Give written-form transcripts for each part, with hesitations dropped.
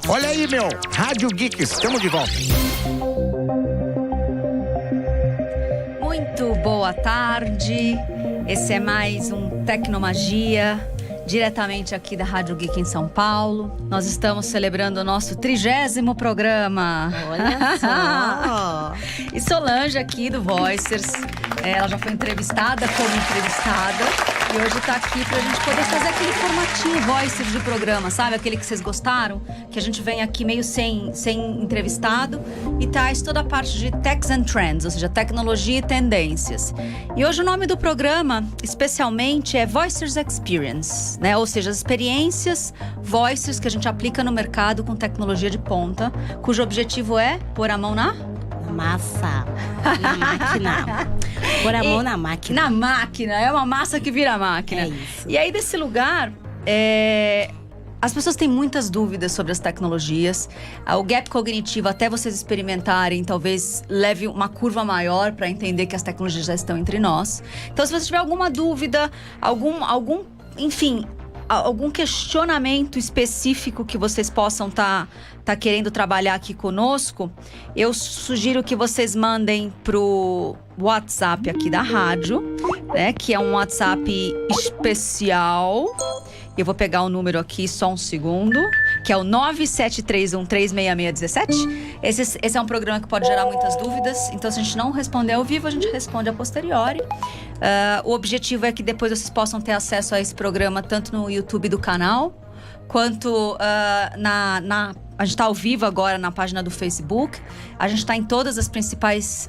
Olha aí, meu. Rádio Geeks, estamos de volta. Muito boa tarde. Esse é mais um Tecnomagia, diretamente aqui da Rádio Geek em São Paulo. Nós estamos celebrando o nosso 30º programa. Olha só! E Solange aqui do Voicers, ela já foi entrevistada como entrevistada. E hoje tá aqui pra gente poder fazer aquele formatinho Voicers de programa, sabe? Aquele que vocês gostaram, que a gente vem aqui meio sem entrevistado e traz toda a parte de Techs and Trends, ou seja, tecnologia e tendências. E hoje o nome do programa, especialmente, é Voicers Experience, né? Ou seja, as experiências Voicers que a gente aplica no mercado com tecnologia de ponta, cujo objetivo é pôr a mão na massa, na máquina. Pôr a mão na máquina. Na máquina, é uma massa que vira máquina. É isso. E aí, desse lugar, as pessoas têm muitas dúvidas sobre as tecnologias. O gap cognitivo, até vocês experimentarem, talvez leve uma curva maior para entender que as tecnologias já estão entre nós. Então, se você tiver alguma dúvida, enfim, algum questionamento específico que vocês possam tá querendo trabalhar aqui conosco, eu sugiro que vocês mandem pro WhatsApp aqui da rádio, né? Que é um WhatsApp especial. Eu vou pegar o número aqui só um segundo, que é o 973136617. Esse é um programa que pode gerar muitas dúvidas, então se a gente não responder ao vivo, a gente responde a posteriori. O objetivo é que depois vocês possam ter acesso a esse programa tanto no YouTube do canal, quanto a gente está ao vivo agora na página do Facebook. A gente está em todas as principais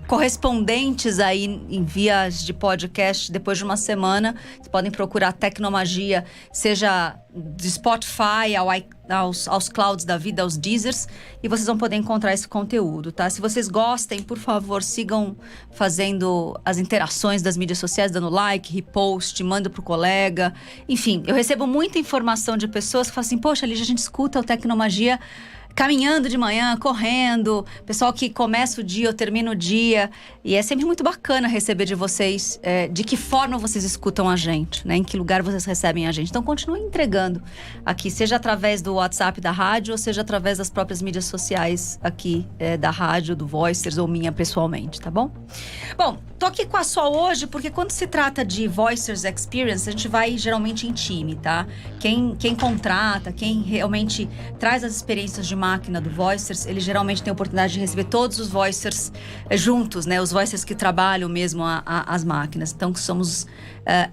correspondentes aí em vias de podcast. Depois de uma semana, vocês podem procurar Tecnomagia, seja de Spotify aos clouds da vida, aos Deezers, e vocês vão poder encontrar esse conteúdo, tá? Se vocês gostem, por favor, sigam fazendo as interações das mídias sociais, dando like, repost, manda pro colega. Enfim, eu recebo muita informação de pessoas que falam assim: poxa, Lígia, a gente escuta o Tecnomagia caminhando de manhã, correndo, pessoal que começa o dia ou termina o dia, e é sempre muito bacana receber de vocês de que forma vocês escutam a gente, né? Em que lugar vocês recebem a gente. Então continuem entregando aqui, seja através do WhatsApp da rádio, ou seja através das próprias mídias sociais aqui da rádio, do Voicers ou minha pessoalmente, tá bom? Bom, tô aqui com a Sol hoje porque quando se trata de Voicers Experience, a gente vai geralmente em time, tá? Quem contrata, quem realmente traz as experiências de máquina do Voicers, ele geralmente tem a oportunidade de receber todos os Voicers juntos, né? Os Voicers que trabalham mesmo as máquinas. Então, que somos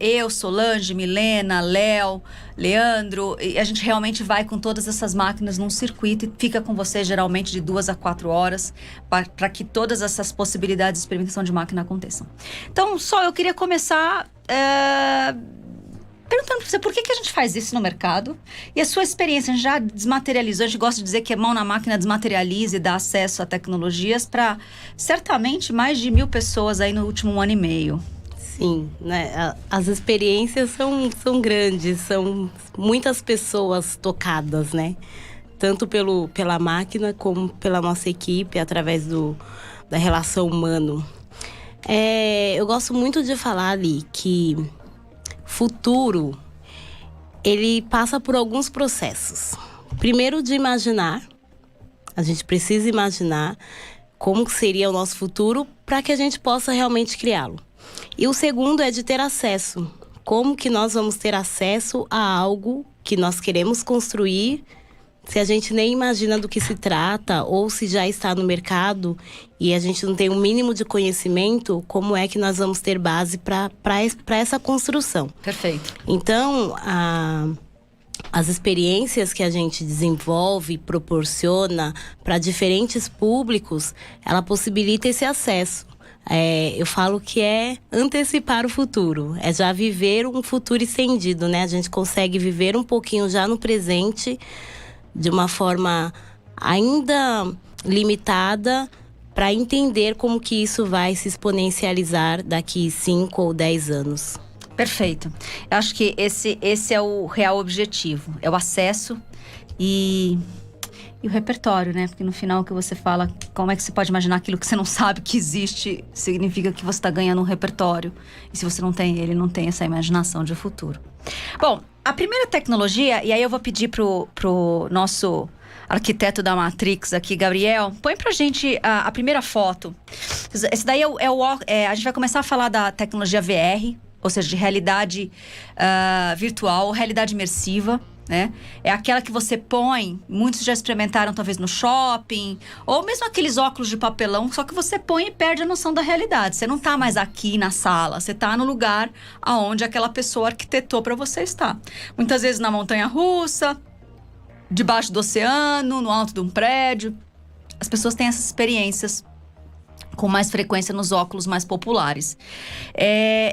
eu, Solange, Milena, Léo, Leandro, e a gente realmente vai com todas essas máquinas num circuito e fica com você geralmente de 2 a 4 horas para que todas essas possibilidades de experimentação de máquina aconteçam. Então, só eu queria começar perguntando pra você, por que a gente faz isso no mercado? E a sua experiência, a gente já desmaterializou, a gente gosta de dizer que a mão na máquina desmaterializa e dá acesso a tecnologias para, certamente, mais de 1.000 pessoas aí no último 1 ano e meio. Sim, né? As experiências são grandes, são muitas pessoas tocadas, né? Tanto pela máquina como pela nossa equipe, através da relação humana. Eu gosto muito de falar ali que futuro, ele passa por alguns processos. Primeiro, de imaginar. A gente precisa imaginar como seria o nosso futuro para que a gente possa realmente criá-lo. E o segundo é de ter acesso. Como que nós vamos ter acesso a algo que nós queremos construir se a gente nem imagina do que se trata, ou se já está no mercado e a gente não tem um mínimo de conhecimento, como é que nós vamos ter base para essa construção? Perfeito. Então, as experiências que a gente desenvolve, proporciona para diferentes públicos, ela possibilita esse acesso. Eu falo que é antecipar o futuro, é já viver um futuro estendido, né? A gente consegue viver um pouquinho já no presente, de uma forma ainda limitada, para entender como que isso vai se exponencializar daqui 5 ou 10 anos. Perfeito. Eu acho que esse é o real objetivo, é o acesso. E E o repertório, né? Porque no final que você fala, como é que você pode imaginar aquilo que você não sabe que existe, significa que você está ganhando um repertório. E se você não tem ele, não tem essa imaginação de futuro. Bom, a primeira tecnologia, e aí eu vou pedir pro nosso arquiteto da Matrix aqui, Gabriel, põe pra gente a primeira foto. Esse daí a gente vai começar a falar da tecnologia VR, ou seja, de realidade virtual, realidade imersiva. Né? É aquela que você põe, muitos já experimentaram talvez no shopping, ou mesmo aqueles óculos de papelão, só que você põe e perde a noção da realidade. Você não tá mais aqui na sala, você tá no lugar aonde aquela pessoa arquitetou para você estar. Muitas vezes na montanha-russa, debaixo do oceano, no alto de um prédio. As pessoas têm essas experiências com mais frequência nos óculos mais populares.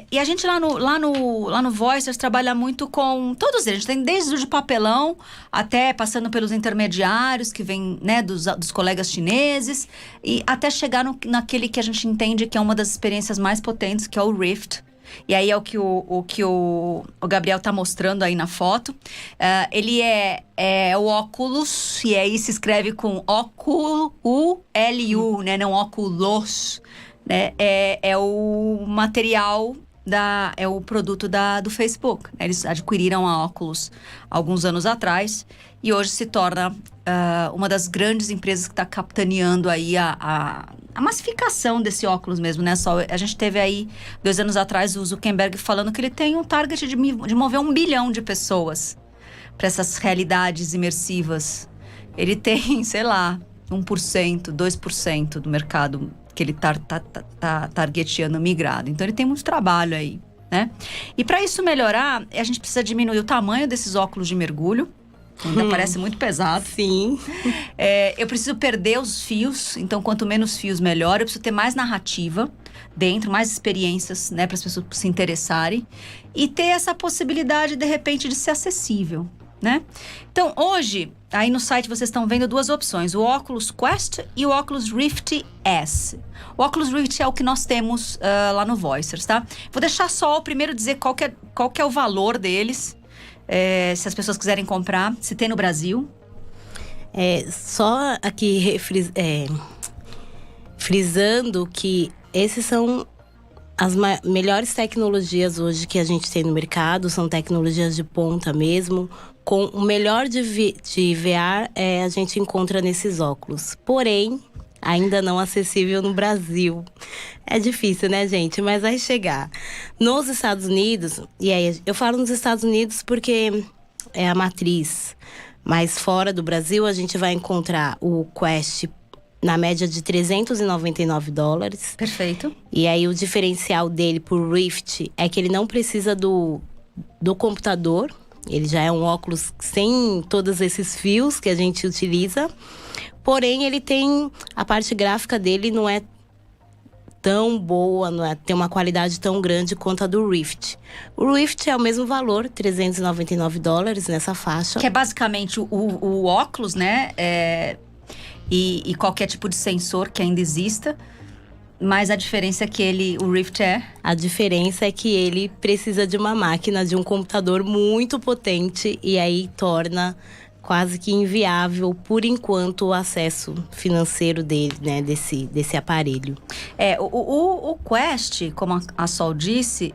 E a gente lá no Voicers trabalha muito com todos eles. A gente tem desde o de papelão até passando pelos intermediários que vêm, né, dos colegas chineses e até chegar naquele que a gente entende que é uma das experiências mais potentes, que é o Rift. E aí é o que o Gabriel tá mostrando aí na foto. Ele é o óculos, e aí se escreve com O-Q-U-L-U, né? Não óculos, né? É o material, é o produto do Facebook. Eles adquiriram a Oculus alguns anos atrás e hoje se torna uma das grandes empresas que está capitaneando aí a massificação desse óculos mesmo, né? A gente teve aí, 2 anos atrás, o Zuckerberg falando que ele tem um target de mover 1 bilhão de pessoas para essas realidades imersivas. Ele tem, sei lá, 1%, 2% do mercado que ele tá targeteando migrado. Então, ele tem muito trabalho aí, né? E para isso melhorar, a gente precisa diminuir o tamanho desses óculos de mergulho. Ainda parece muito pesado. Sim. Eu preciso perder os fios, então quanto menos fios, melhor. Eu preciso ter mais narrativa dentro, mais experiências, né, para as pessoas se interessarem. E ter essa possibilidade, de repente, de ser acessível, né? Então, hoje, aí no site vocês estão vendo 2 opções. O Oculus Quest e o Oculus Rift S. O Oculus Rift é o que nós temos lá no Voicers, tá? Vou deixar só o primeiro dizer qual que é o valor deles. Se as pessoas quiserem comprar, se tem no Brasil. Só aqui frisando que esses são as melhores tecnologias hoje que a gente tem no mercado, são tecnologias de ponta mesmo. Com o melhor de VR a gente encontra nesses óculos. Porém, ainda não acessível no Brasil. É difícil, né, gente? Mas vai chegar. Nos Estados Unidos, e aí eu falo nos Estados Unidos porque é a matriz, mas fora do Brasil a gente vai encontrar o Quest na média de $399. Perfeito. E aí o diferencial dele pro Rift é que ele não precisa do computador. Ele já é um óculos sem todos esses fios que a gente utiliza. Porém, ele tem... A parte gráfica dele não é tão boa, tem uma qualidade tão grande quanto a do Rift. O Rift é o mesmo valor, $399 nessa faixa. Que é basicamente o óculos, né? E qualquer tipo de sensor que ainda exista. Mas a diferença é que o Rift A diferença é que ele precisa de uma máquina, de um computador muito potente. E aí torna quase que inviável, por enquanto, o acesso financeiro dele, né? Desse aparelho. O Quest, como a Sol disse,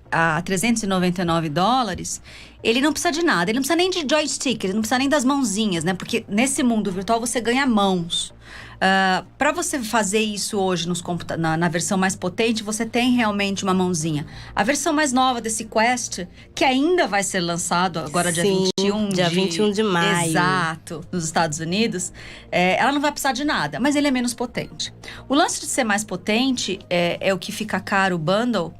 a $399, ele não precisa de nada. Ele não precisa nem de joystick, ele não precisa nem das mãozinhas, né? Porque nesse mundo virtual você ganha mãos. Para você fazer isso hoje na versão mais potente, você tem realmente uma mãozinha. A versão mais nova desse Quest, que ainda vai ser lançado agora dia 21 de maio. Exato, nos Estados Unidos, ela não vai precisar de nada, mas ele é menos potente. O lance de ser mais potente é o que fica caro, o bundle.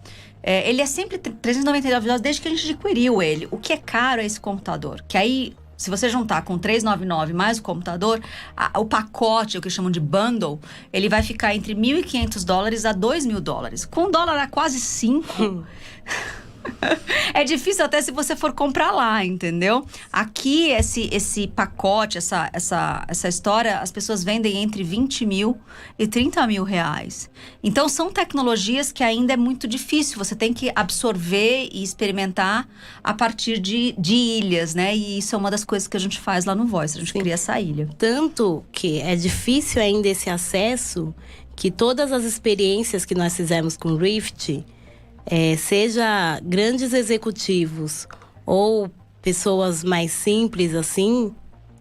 Ele é sempre $399 desde que a gente adquiriu ele. O que é caro é esse computador, que aí... Se você juntar com $399 mais o computador, o pacote, o que chamam de bundle, ele vai ficar entre $1.500 a $2.000. Com o dólar a quase 5, É difícil até se você for comprar lá, entendeu? Aqui, esse pacote, essa história, as pessoas vendem entre 20 mil e 30 mil reais. Então, são tecnologias que ainda é muito difícil. Você tem que absorver e experimentar a partir de ilhas, né? E isso é uma das coisas que a gente faz lá no Voice. A gente cria essa ilha. Tanto que é difícil ainda esse acesso, que todas as experiências que nós fizemos com o Rift, seja grandes executivos ou pessoas mais simples assim,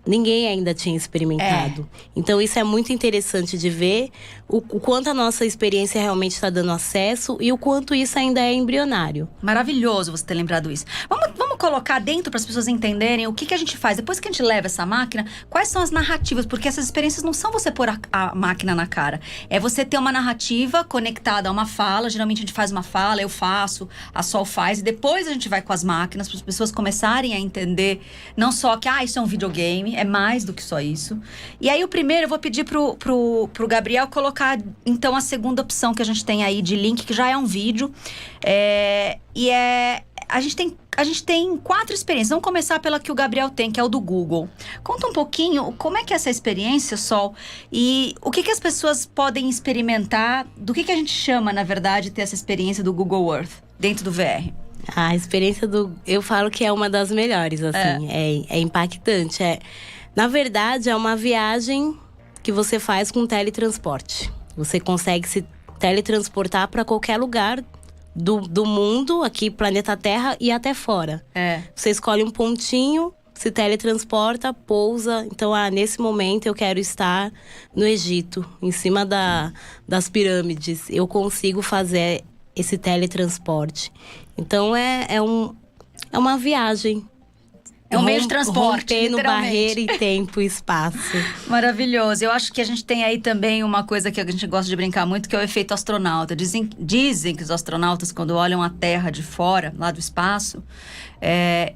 ninguém ainda tinha experimentado. Então isso é muito interessante de ver o quanto a nossa experiência realmente está dando acesso e o quanto isso ainda é embrionário. Maravilhoso você ter lembrado isso. Vamos colocar dentro para as pessoas entenderem o que a gente faz. Depois que a gente leva essa máquina, quais são as narrativas? Porque essas experiências não são você pôr a máquina na cara. É você ter uma narrativa conectada a uma fala. Geralmente a gente faz uma fala, eu faço, a Sol faz. E depois a gente vai com as máquinas para as pessoas começarem a entender. Não só que, isso é um videogame. É mais do que só isso. E aí, o primeiro, eu vou pedir pro Gabriel colocar, então, a segunda opção que a gente tem aí de link, que já é um vídeo. A gente tem 4 experiências. Vamos começar pela que o Gabriel tem, que é o do Google. Conta um pouquinho como é que é essa experiência, Sol, e o que as pessoas podem experimentar, do que a gente chama, na verdade, ter essa experiência do Google Earth dentro do VR. A experiência eu falo que é uma das melhores, assim. É impactante. Na verdade, é uma viagem que você faz com teletransporte. Você consegue se teletransportar para qualquer lugar do mundo, aqui, planeta Terra, e até fora. Você escolhe um pontinho, se teletransporta, pousa. Então, nesse momento eu quero estar no Egito, em cima das pirâmides. Eu consigo fazer esse teletransporte. Então, é uma viagem. É um meio de transporte, rompendo barreira e tempo e espaço. Maravilhoso. Eu acho que a gente tem aí também uma coisa que a gente gosta de brincar muito, que é o efeito astronauta. Dizem que os astronautas, quando olham a Terra de fora, lá do espaço,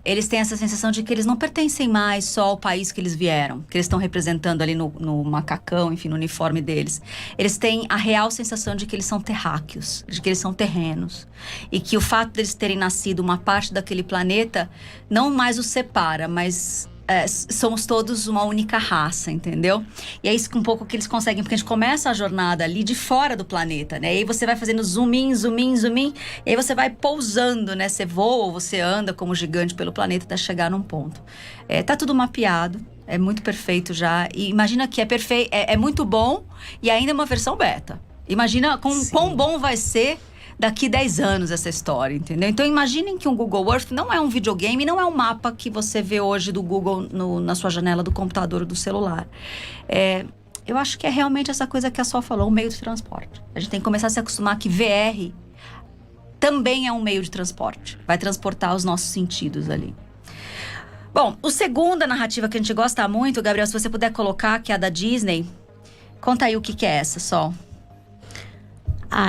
eles têm essa sensação de que eles não pertencem mais só ao país que eles vieram, que eles estão representando ali no macacão, enfim, no uniforme deles. Eles têm a real sensação de que eles são terráqueos, de que eles são terrenos. E que o fato deles terem nascido uma parte daquele planeta não mais os separa, mas somos todos uma única raça, entendeu? E é isso que um pouco que eles conseguem, porque a gente começa a jornada ali de fora do planeta, né? E aí você vai fazendo zoom in, zoom in, zoom in, e aí você vai pousando, né? Você voa ou você anda como gigante pelo planeta até chegar num ponto. Tá tudo mapeado, é muito perfeito já. E imagina que é muito bom e ainda é uma versão beta. Imagina quão bom vai ser daqui 10 anos essa história, entendeu? Então imaginem que um Google Earth não é um videogame, não é um mapa que você vê hoje do Google na sua janela do computador ou do celular. Eu acho que é realmente essa coisa que a Sol falou, um meio de transporte. A gente tem que começar a se acostumar que VR também é um meio de transporte. Vai transportar os nossos sentidos ali. Bom, a segunda narrativa que a gente gosta muito, Gabriel, se você puder colocar, que é a da Disney. Conta aí o que é essa, Sol.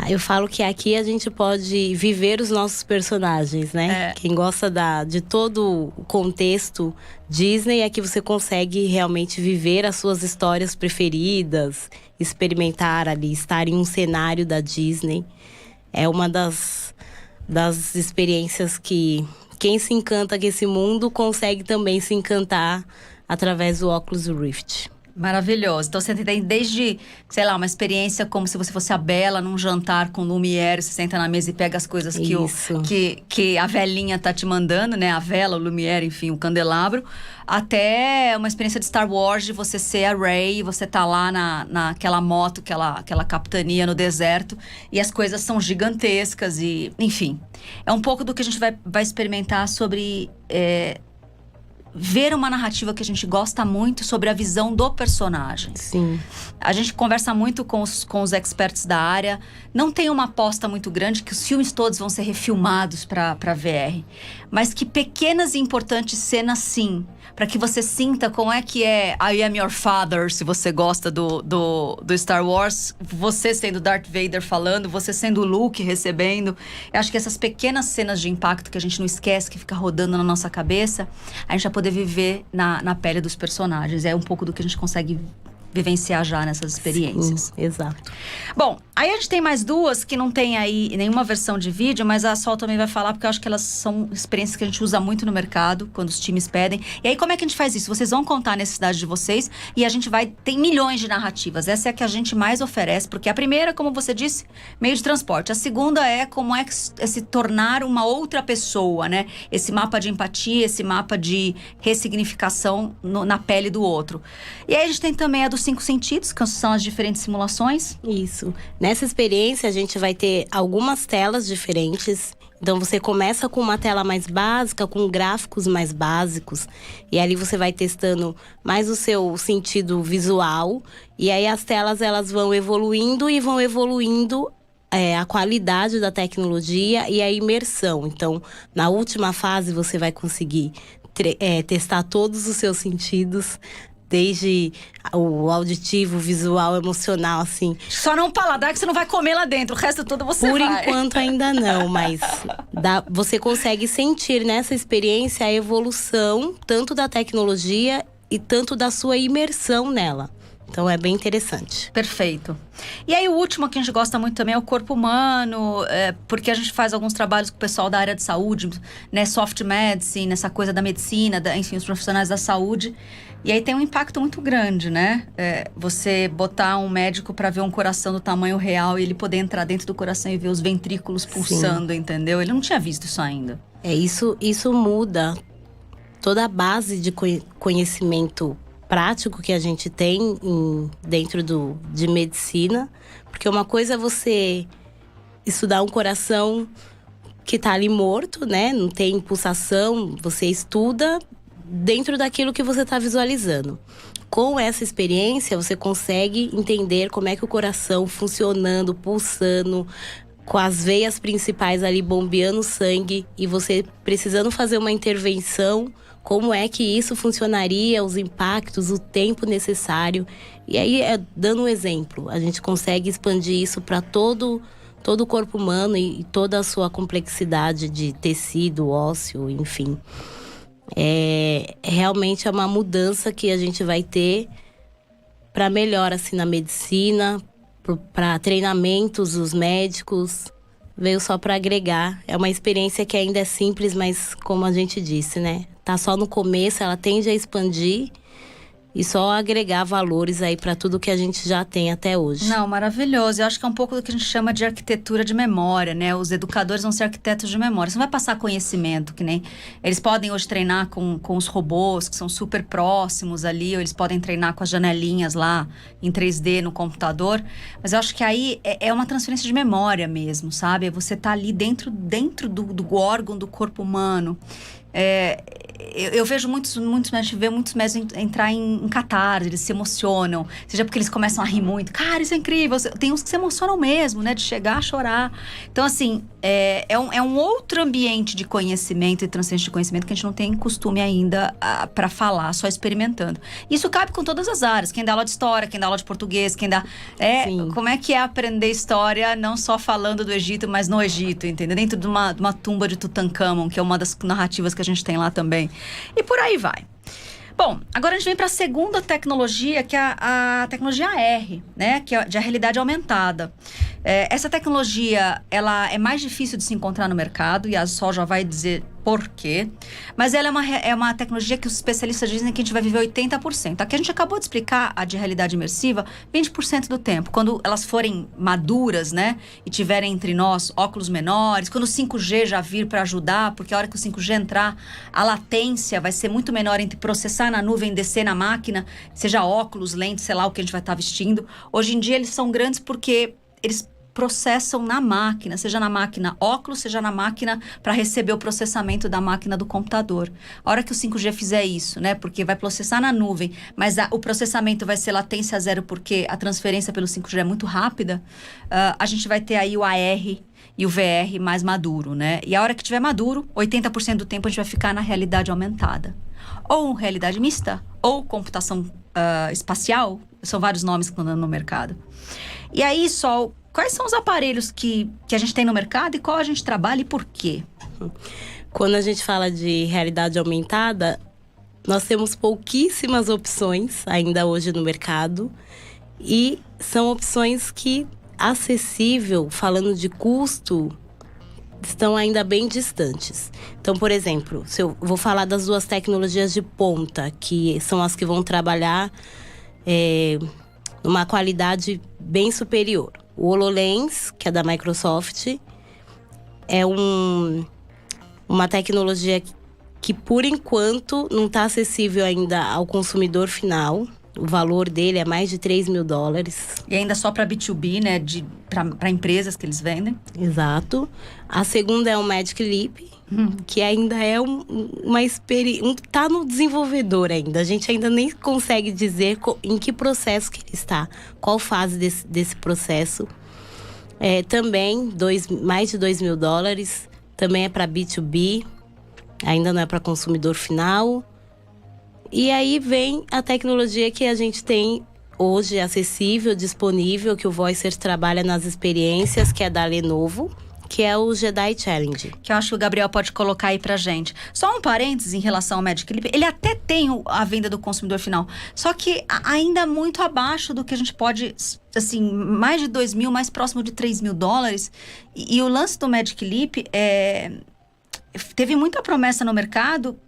Eu falo que aqui a gente pode viver os nossos personagens, né? Quem gosta de todo o contexto Disney, é que você consegue realmente viver as suas histórias preferidas, experimentar ali, estar em um cenário da Disney. É uma das experiências que quem se encanta com esse mundo consegue também se encantar através do Oculus Rift. Maravilhoso. Então você tem desde, sei lá, uma experiência como se você fosse a Bela num jantar com Lumière, você senta na mesa e pega as coisas que a velhinha tá te mandando, né? A vela, o Lumière, enfim, o candelabro. Até uma experiência de Star Wars, de você ser a Rey, você tá lá naquela moto, aquela capitania no deserto, e as coisas são gigantescas e, enfim. É um pouco do que a gente vai experimentar sobre ver uma narrativa que a gente gosta muito sobre a visão do personagem. Sim. A gente conversa muito com os experts da área. Não tem uma aposta muito grande que os filmes todos vão ser refilmados para VR. Mas que pequenas e importantes cenas, sim. Para que você sinta como é que é I Am Your Father, se você gosta do Star Wars. Você sendo Darth Vader falando, você sendo Luke recebendo. Eu acho que essas pequenas cenas de impacto que a gente não esquece, que fica rodando na nossa cabeça, a gente vai poder viver na pele dos personagens. É um pouco do que a gente consegue vivenciar já nessas experiências. Sim, exato. Bom, aí a gente tem mais duas que não tem aí nenhuma versão de vídeo, mas a Sol também vai falar, porque eu acho que elas são experiências que a gente usa muito no mercado, quando os times pedem. E aí, como é que a gente faz isso? Vocês vão contar a necessidade de vocês e a gente vai... Tem milhões de narrativas. Essa é a que a gente mais oferece, porque a primeira, como você disse, meio de transporte. A segunda é como é se tornar uma outra pessoa, né? Esse mapa de empatia, esse mapa de ressignificação na pele do outro. E aí a gente tem também a dos 5 sentidos, que são as diferentes simulações. Isso. Nessa experiência, a gente vai ter algumas telas diferentes. Então, você começa com uma tela mais básica, com gráficos mais básicos. E ali você vai testando mais o seu sentido visual. E aí, as telas, elas vão evoluindo a qualidade da tecnologia e a imersão. Então, na última fase, você vai conseguir testar todos os seus sentidos, desde o auditivo, visual, emocional, assim. Só não o paladar, que você não vai comer lá dentro. O resto todo você Por vai. enquanto ainda não, mas você consegue sentir nessa experiência a evolução tanto da tecnologia e tanto da sua imersão nela. Então é bem interessante. Perfeito. E aí o último que a gente gosta muito também é o corpo humano, porque a gente faz alguns trabalhos com o pessoal da área de saúde, né, soft medicine, essa coisa da medicina, enfim, os profissionais da saúde. E aí tem um impacto muito grande, né? Você botar um médico para ver um coração do tamanho real e ele poder entrar dentro do coração e ver os ventrículos pulsando, Sim. Entendeu? Ele não tinha visto isso ainda. Isso muda toda a base de conhecimento prático que a gente tem dentro de medicina. Porque uma coisa é você estudar um coração que tá ali morto, né? Não tem pulsação, você estuda dentro daquilo que você está visualizando. Com essa experiência, você consegue entender como é que o coração funcionando, pulsando, com as veias principais ali bombeando sangue e você precisando fazer uma intervenção, como é que isso funcionaria, os impactos, o tempo necessário. E aí, dando um exemplo, a gente consegue expandir isso para todo o corpo humano e toda a sua complexidade de tecido, ósseo, enfim. Realmente é uma mudança que a gente vai ter para melhor assim, na medicina, para treinamentos dos médicos. Veio só para agregar. É uma experiência que ainda é simples, mas como a gente disse, né? Tá só no começo, ela tende a expandir e só agregar valores aí para tudo que a gente já tem até hoje. Não, maravilhoso. Eu acho que é um pouco do que a gente chama de arquitetura de memória, né? Os educadores vão ser arquitetos de memória. Você não vai passar conhecimento, que nem... Eles podem hoje treinar com os robôs, que são super próximos ali, ou eles podem treinar com as janelinhas lá em 3D no computador. Mas eu acho que aí é uma transferência de memória mesmo, sabe? Você tá ali dentro do órgão do corpo humano. Eu vejo muitos médicos entrar em catarse, eles se emocionam, seja porque eles começam a rir muito. Cara, isso é incrível. Tem uns que se emocionam mesmo, né? De chegar a chorar. Então, assim, é um outro ambiente de conhecimento e transferência de conhecimento que a gente não tem costume ainda para falar, só experimentando. Isso cabe com todas as áreas. Quem dá aula de história, quem dá aula de português, quem dá... Como é que é aprender história, não só falando do Egito, mas no Egito, entendeu? Dentro de uma tumba de Tutankhamon, que é uma das narrativas que a gente tem lá também. E por aí vai. Bom, agora a gente vem para a segunda tecnologia, que é a tecnologia AR, né? Que é de realidade aumentada. Essa tecnologia, ela é mais difícil de se encontrar no mercado, e a Sol já vai dizer por quê. Mas ela é uma tecnologia que os especialistas dizem que a gente vai viver 80%. Aqui a gente acabou de explicar a de realidade imersiva 20% do tempo. Quando elas forem maduras, né? E tiverem entre nós óculos menores, quando o 5G já vir para ajudar, porque a hora que o 5G entrar, a latência vai ser muito menor entre processar na nuvem e descer na máquina, seja óculos, lentes, sei lá o que a gente vai estar vestindo. Hoje em dia eles são grandes porque eles processam na máquina, seja na máquina óculos, seja na máquina para receber o processamento da máquina do computador. A hora que o 5G fizer isso, né, porque vai processar na nuvem, mas o processamento vai ser latência zero porque a transferência pelo 5G é muito rápida, a gente vai ter aí o AR e o VR mais maduro, né? E a hora que tiver maduro, 80% do tempo a gente vai ficar na realidade aumentada. Ou realidade mista, ou computação espacial, são vários nomes que estão dando no mercado. E aí, Sol, quais são os aparelhos que a gente tem no mercado e qual a gente trabalha e por quê? Quando a gente fala de realidade aumentada, Nós temos pouquíssimas opções ainda hoje no mercado. E são opções que, acessível, falando de custo, estão ainda bem distantes. Então, por exemplo, se eu vou falar das 2 tecnologias de ponta, que são as que vão trabalhar numa qualidade bem superior. O HoloLens, que é da Microsoft, é uma tecnologia que, por enquanto, não está acessível ainda ao consumidor final. O valor dele é mais de $3.000. E ainda só para B2B, né? Para empresas que eles vendem. Exato. A segunda é o Magic Leap, que ainda é uma experiência... Está no desenvolvedor ainda. A gente ainda nem consegue dizer em que processo que ele está. Qual fase desse processo. Também mais de $2.000. Também é para B2B. Ainda não é para consumidor final. E aí vem a tecnologia que a gente tem hoje acessível, disponível, que o Voicer trabalha nas experiências, que é da Lenovo, que é o Jedi Challenge. Que eu acho que o Gabriel pode colocar aí pra gente. Só um parênteses em relação ao Magic Leap. Ele até tem a venda do consumidor final. Só que ainda muito abaixo do que a gente pode... Assim, mais de $2.000, mais próximo de $3.000. E o lance do Magic Leap teve muita promessa no mercado...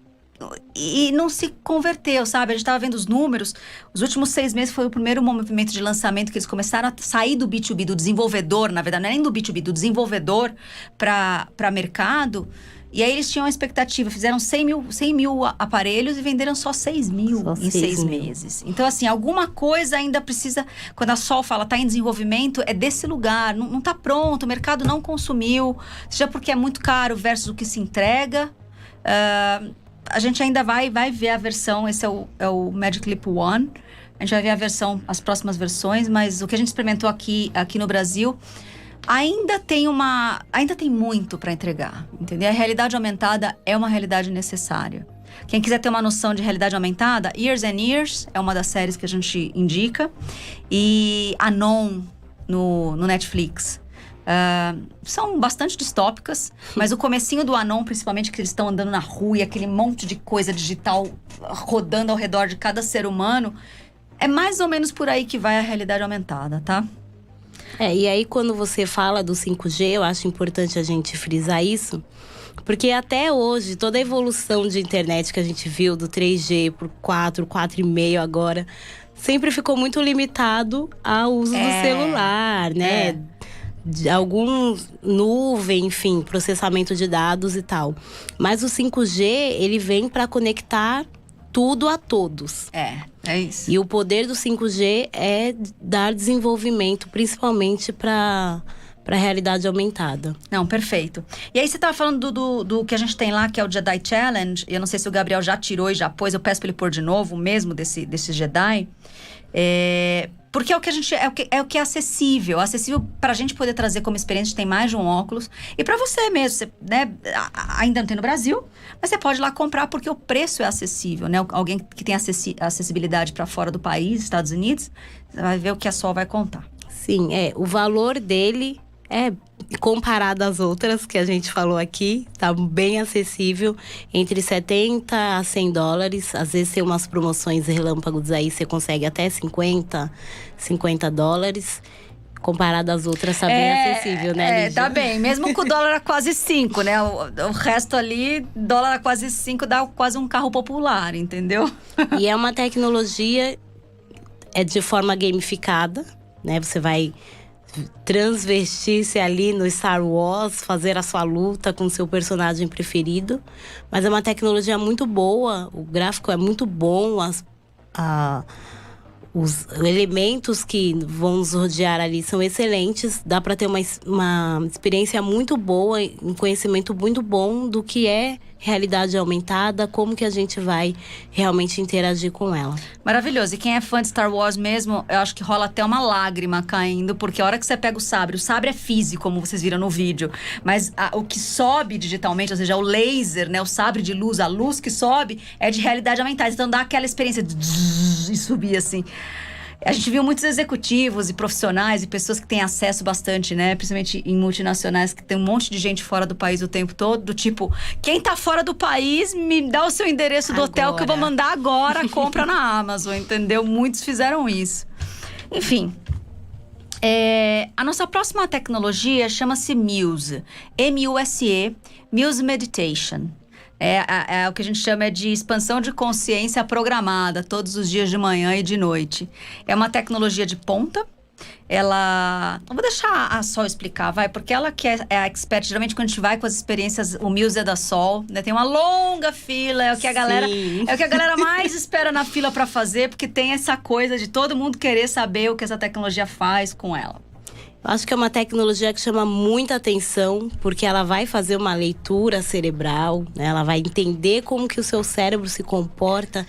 E não se converteu, sabe? A gente estava vendo os números. Os últimos 6 meses foi o primeiro movimento de lançamento que eles começaram a sair do B2B, do desenvolvedor, na verdade, não é nem do B2B, do desenvolvedor para mercado. E aí eles tinham a expectativa, fizeram 100 mil aparelhos e venderam só 6 mil em 6 meses. Então, assim, alguma coisa ainda precisa... Quando a Sol fala, tá em desenvolvimento, é desse lugar. Não tá pronto, o mercado não consumiu. Seja porque é muito caro versus o que se entrega. A gente ainda vai ver a versão, esse é o Magic Leap One. A gente vai ver as próximas versões, mas o que a gente experimentou aqui no Brasil, ainda tem muito para entregar, entendeu? A realidade aumentada é uma realidade necessária. Quem quiser ter uma noção de realidade aumentada, Years and Years é uma das séries que a gente indica. E Anon no Netflix. São bastante distópicas, mas o comecinho do Anon, principalmente, que eles estão andando na rua e aquele monte de coisa digital rodando ao redor de cada ser humano, é mais ou menos por aí que vai a realidade aumentada, tá? E aí quando você fala do 5G, eu acho importante a gente frisar isso, porque até hoje, toda a evolução de internet que a gente viu, do 3G pro 4,5 agora, sempre ficou muito limitado ao uso do celular, né? De algum nuvem, enfim, processamento de dados e tal. Mas o 5G, ele vem para conectar tudo a todos. É isso. E o poder do 5G é dar desenvolvimento, principalmente para a realidade aumentada. Não, perfeito. E aí você estava falando do que a gente tem lá, que é o Jedi Challenge. Eu não sei se o Gabriel já tirou e já pôs, eu peço para ele pôr de novo o mesmo desse Jedi. Porque é o que é acessível para a gente poder trazer como experiência. Tem mais de um óculos e para você mesmo, você, né, ainda não tem no Brasil, mas você pode ir lá comprar porque o preço é acessível, né? Alguém que tem acessibilidade para fora do país, Estados Unidos, você vai ver o que a Sol vai contar. Sim, o valor dele comparado às outras que a gente falou aqui, tá bem acessível, entre $70 a $100. Às vezes tem umas promoções relâmpagos aí, você consegue até $50. Comparado às outras, tá bem acessível, né, Lígia? Tá bem. Mesmo com o dólar a quase 5, né? O resto ali, dólar a quase 5, dá quase um carro popular, entendeu? E é uma tecnologia, de forma gamificada, né? Você vai transvestir-se ali no Star Wars, fazer a sua luta com o seu personagem preferido. Mas é uma tecnologia muito boa, o gráfico é muito bom, os elementos que vão nos rodear ali são excelentes. Dá para ter uma experiência muito boa, um conhecimento muito bom do que é realidade aumentada, como que a gente vai realmente interagir com ela. Maravilhoso. E quem é fã de Star Wars mesmo, eu acho que rola até uma lágrima caindo, porque a hora que você pega o sabre é físico, como vocês viram no vídeo, mas o que sobe digitalmente, ou seja, o laser, né, o sabre de luz, a luz que sobe, é de realidade aumentada. Então dá aquela experiência de e subir assim. A gente viu muitos executivos e profissionais e pessoas que têm acesso bastante, né? Principalmente em multinacionais, que tem um monte de gente fora do país o tempo todo. Do tipo, quem tá fora do país, me dá o seu endereço do hotel que eu vou mandar agora, compra na Amazon, entendeu? Muitos fizeram isso. Enfim, a nossa próxima tecnologia chama-se Muse. M-U-S-E, Muse Meditation. É o que a gente chama de expansão de consciência programada, todos os dias de manhã e de noite. É uma tecnologia de ponta. Ela... Eu vou deixar a Sol explicar, vai, porque ela que é a expert. Geralmente, quando a gente vai com as experiências, o Muse é da Sol, né? Tem uma longa fila, é o que a galera mais espera na fila para fazer, porque tem essa coisa de todo mundo querer saber o que essa tecnologia faz com ela. Acho que é uma tecnologia que chama muita atenção, porque ela vai fazer uma leitura cerebral, né? Ela vai entender como que o seu cérebro se comporta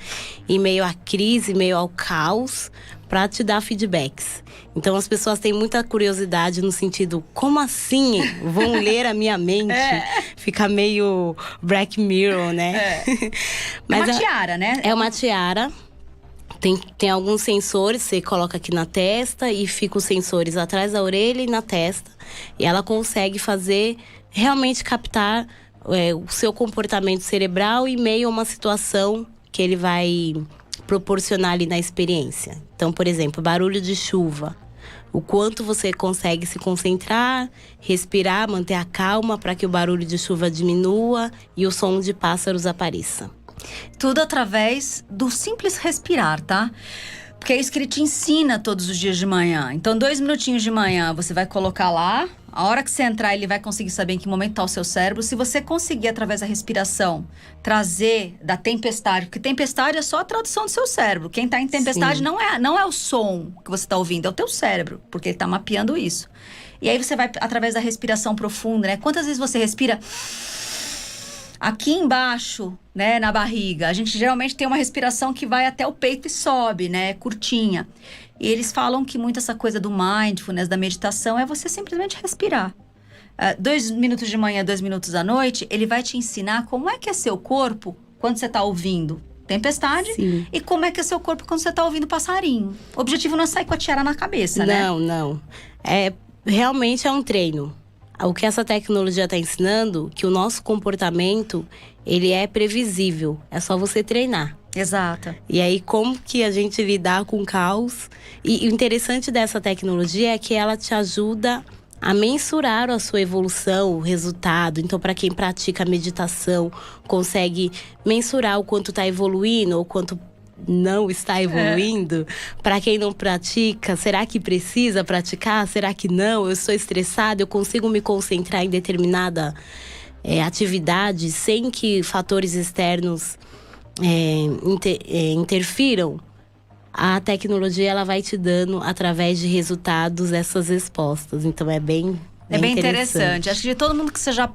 em meio à crise, em meio ao caos, para te dar feedbacks. Então as pessoas têm muita curiosidade no sentido, como assim vão ler a minha mente? Fica meio Black Mirror, né? Mas é uma tiara, né? É uma tiara. Tem alguns sensores, você coloca aqui na testa e fica os sensores atrás da orelha e na testa. E ela consegue realmente captar o seu comportamento cerebral em meio a uma situação que ele vai proporcionar ali na experiência. Então, por exemplo, barulho de chuva. O quanto você consegue se concentrar, respirar, manter a calma para que o barulho de chuva diminua e o som de pássaros apareça. Tudo através do simples respirar, tá? Porque é isso que ele te ensina todos os dias de manhã. Então, 2 minutinhos de manhã, você vai colocar lá. A hora que você entrar, ele vai conseguir saber em que momento está o seu cérebro. Se você conseguir, através da respiração, trazer da tempestade. Porque tempestade é só a tradução do seu cérebro. Quem está em tempestade não é o som que você está ouvindo, é o teu cérebro. Porque ele está mapeando isso. E aí você vai, através da respiração profunda, né? Quantas vezes você respira... Aqui embaixo, né, na barriga, a gente geralmente tem uma respiração que vai até o peito e sobe, né, curtinha. E eles falam que muito essa coisa do mindfulness, da meditação, é você simplesmente respirar. 2 minutos de manhã, 2 minutos à noite, ele vai te ensinar como é que é seu corpo quando você está ouvindo tempestade. Sim. E como é que é seu corpo quando você está ouvindo passarinho. O objetivo não é sair com a tiara na cabeça, né? Não. Realmente é um treino. O que essa tecnologia está ensinando, que o nosso comportamento, ele é previsível. É só você treinar. Exato. E aí, como que a gente lidar com o caos? E o interessante dessa tecnologia é que ela te ajuda a mensurar a sua evolução, o resultado. Então, para quem pratica meditação, consegue mensurar o quanto está evoluindo ou quanto não está evoluindo. Para quem não pratica, será que precisa praticar? Será que não? Eu estou estressada, eu consigo me concentrar em determinada atividade sem que fatores externos interfiram? A tecnologia ela vai te dando, através de resultados, essas respostas. Então é bem interessante. Acho que de todo mundo que você já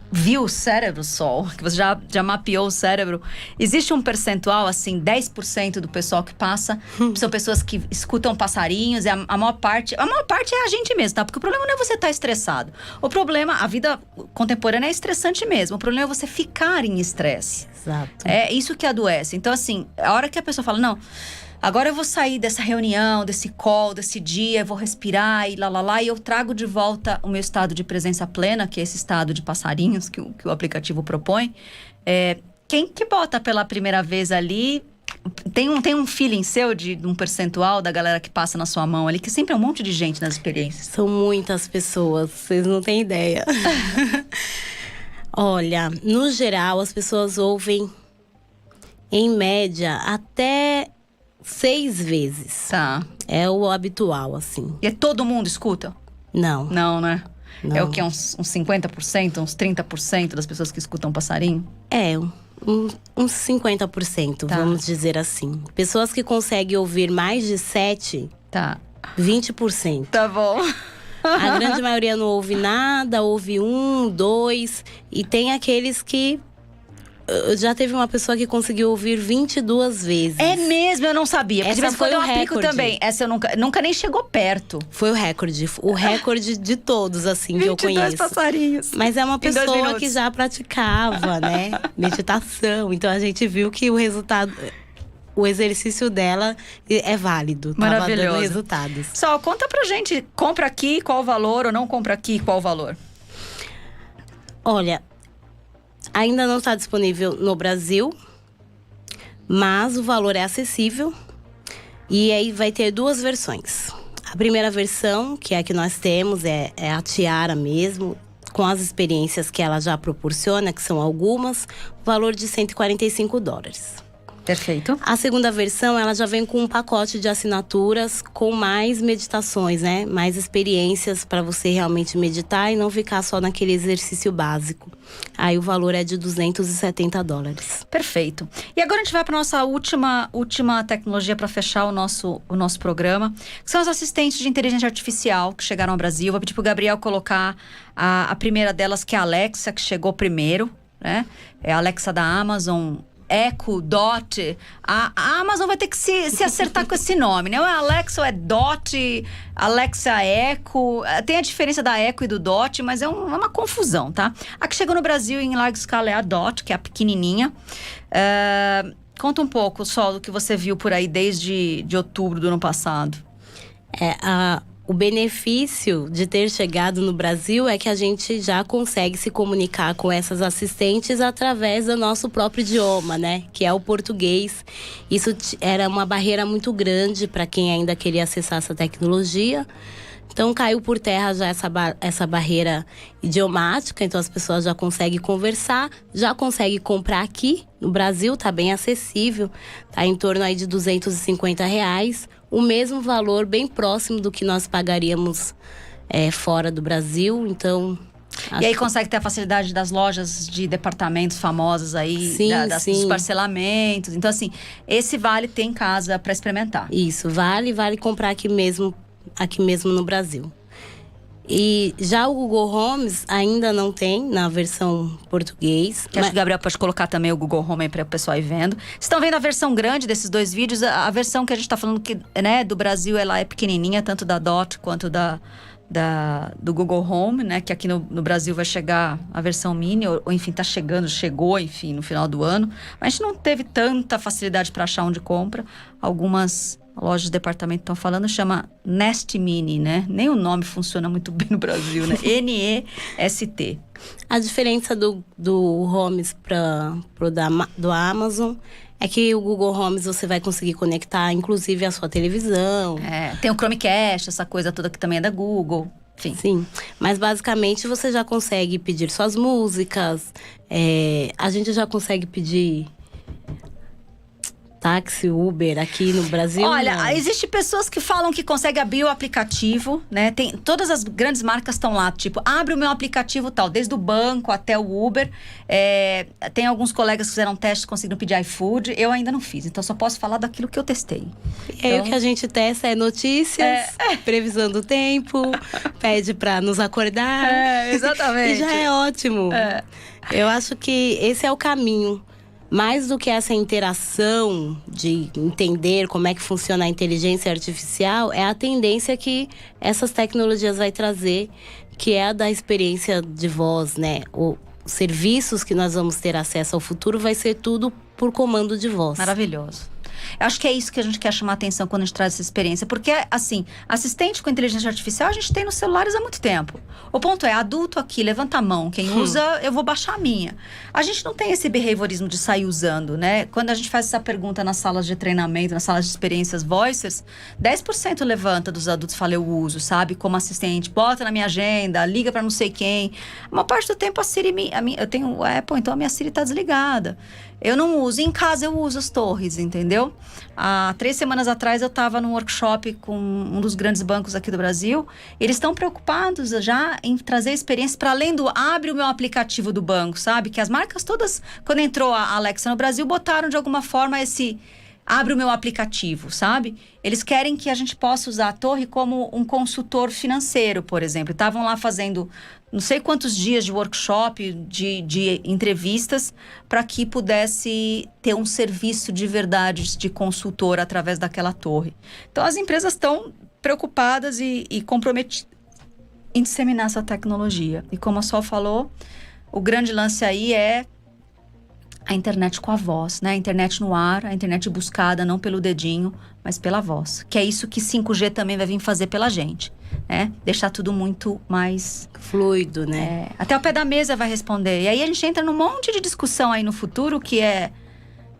viu o cérebro, Sol, que você já mapeou o cérebro, existe um percentual, assim, 10% do pessoal que passa são pessoas que escutam passarinhos, e a maior parte é a gente mesmo, tá? Porque o problema não é você estar estressado. O problema, a vida contemporânea é estressante mesmo. O problema é você ficar em estresse. Exato. É isso que adoece. Então, assim, a hora que a pessoa fala, não, agora eu vou sair dessa reunião, desse call, desse dia, eu vou respirar e e eu trago de volta o meu estado de presença plena, que é esse estado de passarinhos que o aplicativo propõe. Quem que bota pela primeira vez ali, tem um feeling seu de um percentual da galera que passa na sua mão ali, que sempre é um monte de gente nas experiências. São muitas pessoas, vocês não têm ideia. Olha, no geral, as pessoas ouvem, em média, até 6 vezes. Tá. É o habitual, assim. E todo mundo escuta? Não. Não, né? Não. É o que? Uns 50%, uns 30% das pessoas que escutam passarinho? Uns 50%, Tá. Vamos dizer assim. Pessoas que conseguem ouvir mais de 7, Tá. 20%. Tá bom. A grande maioria não ouve nada, ouve 1, 2. E tem aqueles que... Já teve uma pessoa que conseguiu ouvir 22 vezes. É mesmo, eu não sabia. Porque de vez Essa em quando foi eu o aplico recorde. também. Essa eu nunca nem chegou perto. Foi o recorde. O recorde de todos, assim, que eu 22 conheço. passarinhos. Mas é uma Em 2 pessoa minutos. que já praticava, né? Meditação. Então, a gente viu que o resultado o exercício dela é válido. Maravilhoso. Tava dando resultados. Sol, conta pra gente, compra aqui, qual o valor, ou não compra aqui, qual o valor? Olha, ainda não está disponível no Brasil, mas o valor é acessível. E aí vai ter 2 versões. A primeira versão, que é a que nós temos, é a tiara mesmo, com as experiências que ela já proporciona, que são algumas, valor de $145. Perfeito. A segunda versão, ela já vem com um pacote de assinaturas com mais meditações, né? Mais experiências para você realmente meditar e não ficar só naquele exercício básico. Aí o valor é de $270. Perfeito. E agora a gente vai para nossa última tecnologia para fechar o nosso programa, que são os assistentes de inteligência artificial que chegaram ao Brasil. Vou pedir para o Gabriel colocar a primeira delas, que é a Alexa, que chegou primeiro, né? É a Alexa da Amazon. Echo, Dot, a Amazon vai ter que se acertar com esse nome, né? Ou é Alexa ou é Dot, Alexa Echo, tem a diferença da Echo e do Dot, mas é uma confusão, tá? A que chegou no Brasil em larga escala é a Dot, que é a pequenininha. Conta um pouco, Sol, do que você viu por aí desde outubro do ano passado. O benefício de ter chegado no Brasil é que a gente já consegue se comunicar com essas assistentes através do nosso próprio idioma, né? Que é o português. Isso era uma barreira muito grande para quem ainda queria acessar essa tecnologia. Então, caiu por terra já essa barreira idiomática. Então, as pessoas já conseguem conversar, já conseguem comprar aqui no Brasil. Tá bem acessível, tá em torno aí de R$250. O mesmo valor, bem próximo do que nós pagaríamos fora do Brasil. Então... E aí consegue ter a facilidade das lojas de departamentos famosas aí, sim, dos parcelamentos. Então, assim, esse vale ter em casa para experimentar. Isso, vale comprar aqui mesmo no Brasil. E já o Google Homes ainda não tem na versão português. Que acho que o Gabriel pode colocar também o Google Home aí para o pessoal ir vendo. Vocês estão vendo a versão grande desses 2 vídeos? A versão que a gente está falando que, né, do Brasil, ela é pequenininha, tanto da Dot quanto do Google Home, né? Que aqui no Brasil vai chegar a versão mini, ou enfim, chegou, enfim, no final do ano. Mas a gente não teve tanta facilidade para achar onde compra. Algumas lojas de departamento estão falando, chama Nest Mini, né? Nem o nome funciona muito bem no Brasil, né? N-E-S-T. A diferença do Homes do Amazon é que o Google Homes você vai conseguir conectar, inclusive, a sua televisão. Tem o Chromecast, essa coisa toda que também é da Google. Enfim. Sim, mas basicamente você já consegue pedir suas músicas. A gente já consegue pedir táxi, Uber aqui no Brasil. Olha, existem pessoas que falam que consegue abrir o aplicativo, né? Todas as grandes marcas estão lá, tipo, abre o meu aplicativo tal, desde o banco até o Uber. Tem alguns colegas que fizeram testes, conseguiram pedir iFood. Eu ainda não fiz, então só posso falar daquilo que eu testei. E aí o que a gente testa é notícias, previsão do tempo, pede pra nos acordar. Exatamente. E já é ótimo. Eu acho que esse é o caminho. Mais do que essa interação de entender como é que funciona a inteligência artificial, é a tendência que essas tecnologias vai trazer, que é a da experiência de voz, né? Os serviços que nós vamos ter acesso ao futuro vai ser tudo por comando de voz. Maravilhoso. Eu acho que é isso que a gente quer chamar a atenção quando a gente traz essa experiência. Porque, assim, assistente com inteligência artificial a gente tem nos celulares há muito tempo. O ponto é, adulto aqui, levanta a mão. Quem usa, eu vou baixar a minha. A gente não tem esse behaviorismo de sair usando, né? Quando a gente faz essa pergunta nas salas de treinamento, nas salas de experiências voicers, 10% levanta dos adultos e fala, eu uso, sabe? Como assistente, bota na minha agenda, liga pra não sei quem. Uma parte do tempo a Siri, eu tenho o Apple, então a minha Siri tá desligada. Eu não uso. Em casa eu uso as torres, entendeu? Há 3 semanas atrás eu estava num workshop com um dos grandes bancos aqui do Brasil. Eles estão preocupados já em trazer experiência para além do abre o meu aplicativo do banco, sabe? Que as marcas todas, quando entrou a Alexa no Brasil, botaram de alguma forma esse abre o meu aplicativo, sabe? Eles querem que a gente possa usar a torre como um consultor financeiro, por exemplo. Estavam lá fazendo não sei quantos dias de workshop, de entrevistas, para que pudesse ter um serviço de verdade de consultor através daquela torre. Então, as empresas estão preocupadas e comprometidas em disseminar essa tecnologia. E como a Sol falou, o grande lance aí é a internet com a voz, né? A internet no ar, a internet buscada não pelo dedinho, mas pela voz. Que é isso que 5G também vai vir fazer pela gente, né? Deixar tudo muito mais... fluido, né? Até o pé da mesa vai responder. E aí a gente entra num monte de discussão aí no futuro, que é...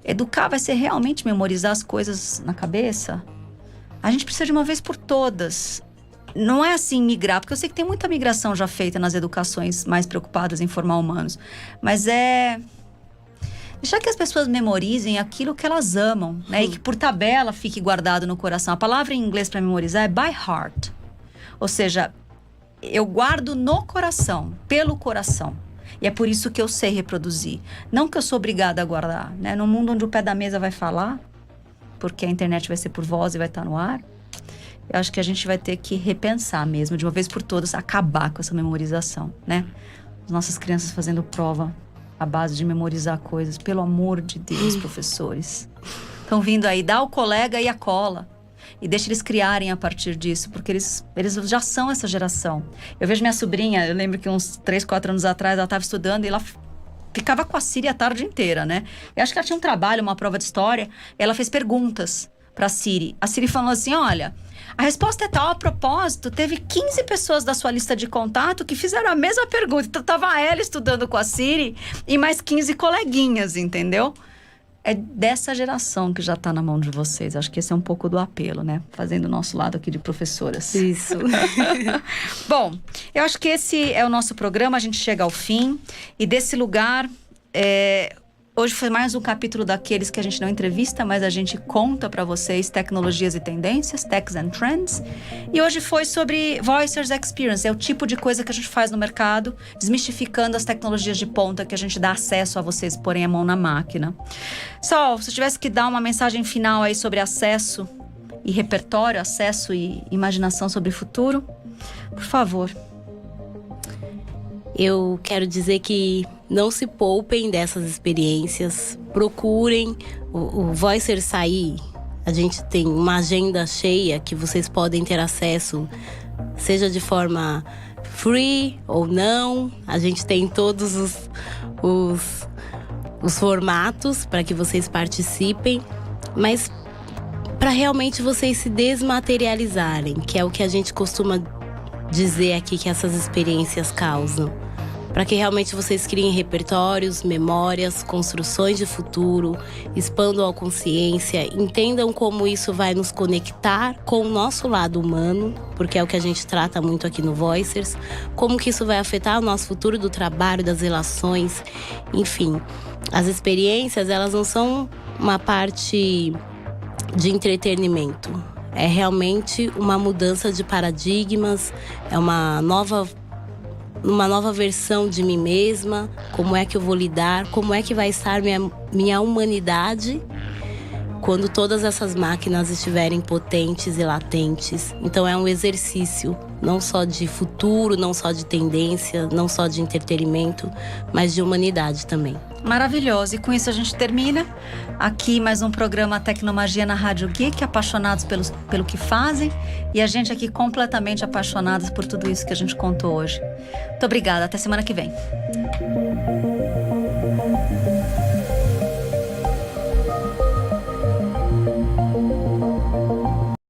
Educar vai ser realmente memorizar as coisas na cabeça? A gente precisa de uma vez por todas. Não é assim migrar, porque eu sei que tem muita migração já feita nas educações mais preocupadas em formar humanos. Mas é... deixar que as pessoas memorizem aquilo que elas amam, né? E que por tabela fique guardado no coração. A palavra em inglês para memorizar é by heart. Ou seja, eu guardo no coração, pelo coração. E é por isso que eu sei reproduzir. Não que eu sou obrigada a guardar, né? No mundo onde o pé da mesa vai falar, porque a internet vai ser por voz e vai estar no ar, eu acho que a gente vai ter que repensar mesmo, de uma vez por todas, acabar com essa memorização, né? As nossas crianças fazendo prova à base de memorizar coisas. Pelo amor de Deus, professores. Estão vindo aí, dá o colega e a cola. E deixa eles criarem a partir disso, porque eles já são essa geração. Eu vejo minha sobrinha, eu lembro que uns 3, 4 anos atrás, ela estava estudando e ela ficava com a Siri a tarde inteira, né? Eu acho que ela tinha um trabalho, uma prova de história, e ela fez perguntas para a Siri. A Siri falou assim, olha, a resposta é tal, a propósito, teve 15 pessoas da sua lista de contato que fizeram a mesma pergunta. Então, tava ela estudando com a Siri e mais 15 coleguinhas, entendeu? É dessa geração que já tá na mão de vocês. Acho que esse é um pouco do apelo, né? Fazendo o nosso lado aqui de professoras. Isso. Bom, eu acho que esse é o nosso programa. A gente chega ao fim. E desse lugar... Hoje foi mais um capítulo daqueles que a gente não entrevista, mas a gente conta para vocês tecnologias e tendências, Techs and Trends. E hoje foi sobre Voicers Experience, é o tipo de coisa que a gente faz no mercado, desmistificando as tecnologias de ponta que a gente dá acesso a vocês porem a mão na máquina. Sol, se eu tivesse que dar uma mensagem final aí sobre acesso e repertório, acesso e imaginação sobre o futuro, por favor. Eu quero dizer que não se poupem dessas experiências, procurem o Voicer sair. A gente tem uma agenda cheia que vocês podem ter acesso, seja de forma free ou não. A gente tem todos os formatos para que vocês participem, mas para realmente vocês se desmaterializarem, que é o que a gente costuma dizer aqui que essas experiências causam. Para que realmente vocês criem repertórios, memórias, construções de futuro, expandam a consciência, entendam como isso vai nos conectar com o nosso lado humano, porque é o que a gente trata muito aqui no Voicers, como que isso vai afetar o nosso futuro do trabalho, das relações, enfim. As experiências, elas não são uma parte de entretenimento, é realmente uma mudança de paradigmas, é uma nova versão de mim mesma, como é que eu vou lidar, como é que vai estar minha humanidade quando todas essas máquinas estiverem potentes e latentes. Então é um exercício não só de futuro, não só de tendência, não só de entretenimento, mas de humanidade também. Maravilhoso. E com isso a gente termina aqui mais um programa Tecnomagia na Rádio Geek, apaixonados pelo que fazem, e a gente aqui completamente apaixonados por tudo isso que a gente contou hoje. Muito obrigada, até semana que vem.